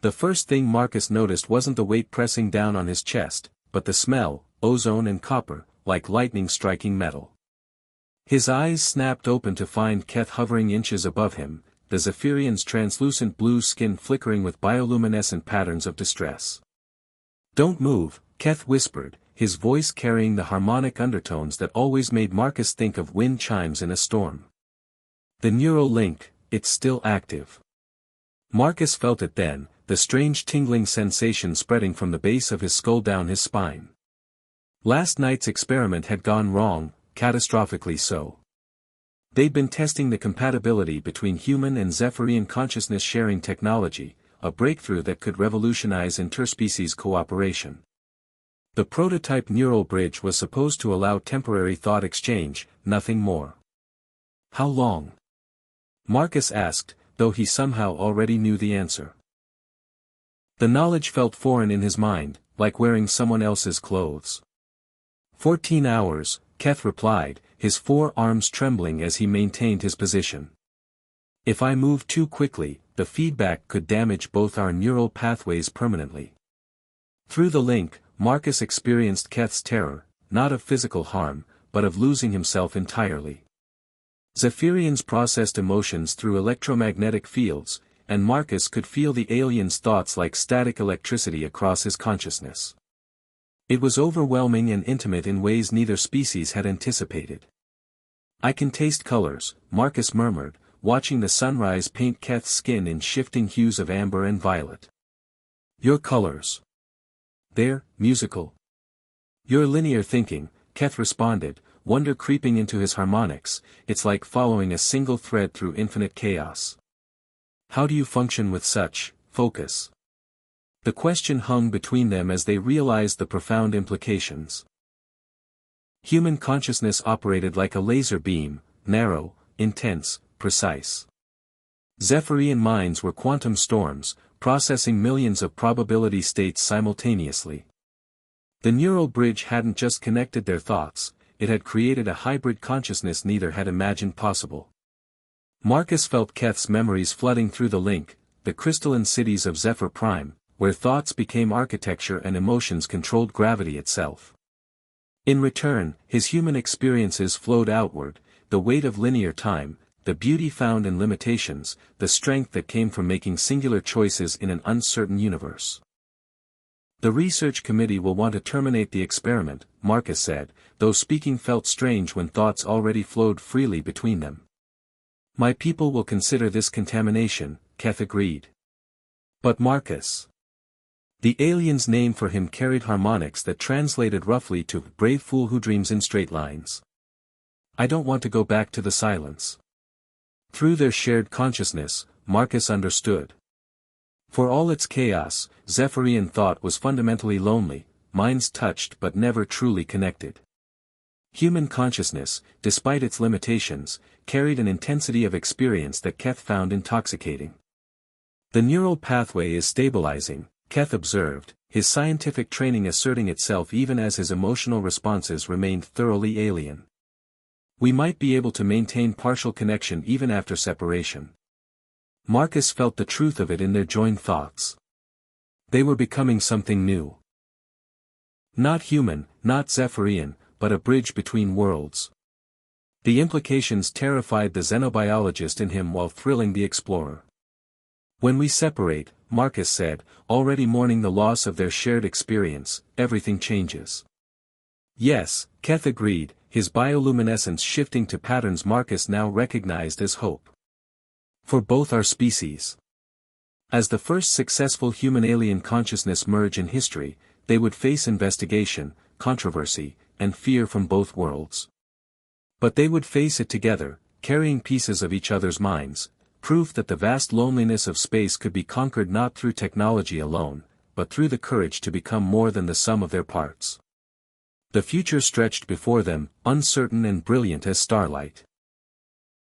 The first thing Marcus noticed wasn't the weight pressing down on his chest, but the smell, ozone and copper, like lightning striking metal. His eyes snapped open to find Keth hovering inches above him, the Zephyrian's translucent blue skin flickering with bioluminescent patterns of distress. "Don't move," Keth whispered, his voice carrying the harmonic undertones that always made Marcus think of wind chimes in a storm. "The neural link, it's still active." Marcus felt it then, the strange tingling sensation spreading from the base of his skull down his spine. Last night's experiment had gone wrong, catastrophically so. They'd been testing the compatibility between human and Zephyrian consciousness sharing technology, a breakthrough that could revolutionize interspecies cooperation. The prototype neural bridge was supposed to allow temporary thought exchange, nothing more. How long? Marcus asked, though he somehow already knew the answer. The knowledge felt foreign in his mind, like wearing someone else's clothes. 14 hours, Keth replied, his forearms trembling as he maintained his position. "If I move too quickly, the feedback could damage both our neural pathways permanently." Through the link, Marcus experienced Keth's terror, not of physical harm, but of losing himself entirely. Zephyrians processed emotions through electromagnetic fields, and Marcus could feel the alien's thoughts like static electricity across his consciousness. It was overwhelming and intimate in ways neither species had anticipated. "I can taste colors," Marcus murmured, watching the sunrise paint Keth's skin in shifting hues of amber and violet. "Your colors. They're musical." "You're linear thinking," Keth responded, wonder creeping into his harmonics. "It's like following a single thread through infinite chaos." "How do you function with such focus?" The question hung between them as they realized the profound implications. Human consciousness operated like a laser beam, narrow, intense, precise. Zephyrian minds were quantum storms, processing millions of probability states simultaneously. The neural bridge hadn't just connected their thoughts, it had created a hybrid consciousness neither had imagined possible. Marcus felt Keth's memories flooding through the link, the crystalline cities of Zephyr Prime, where thoughts became architecture and emotions controlled gravity itself. In return, his human experiences flowed outward, the weight of linear time, the beauty found in limitations, the strength that came from making singular choices in an uncertain universe. "The research committee will want to terminate the experiment," Marcus said, though speaking felt strange when thoughts already flowed freely between them. "My people will consider this contamination," Keth agreed. "But Marcus." The alien's name for him carried harmonics that translated roughly to "brave fool who dreams in straight lines." "I don't want to go back to the silence." Through their shared consciousness, Marcus understood. For all its chaos, Zephyrian thought was fundamentally lonely, minds touched but never truly connected. Human consciousness, despite its limitations, carried an intensity of experience that Keth found intoxicating. "The neural pathway is stabilizing," Keth observed, his scientific training asserting itself even as his emotional responses remained thoroughly alien. "We might be able to maintain partial connection even after separation." Marcus felt the truth of it in their joined thoughts. They were becoming something new. Not human, not Zephyrian, but a bridge between worlds. The implications terrified the xenobiologist in him while thrilling the explorer. "When we separate," Marcus said, already mourning the loss of their shared experience, "everything changes." "Yes," Keth agreed, his bioluminescence shifting to patterns Marcus now recognized as hope. "For both our species." As the first successful human-alien consciousness merge in history, they would face investigation, controversy, and fear from both worlds. But they would face it together, carrying pieces of each other's minds, proof that the vast loneliness of space could be conquered not through technology alone, but through the courage to become more than the sum of their parts. The future stretched before them, uncertain and brilliant as starlight.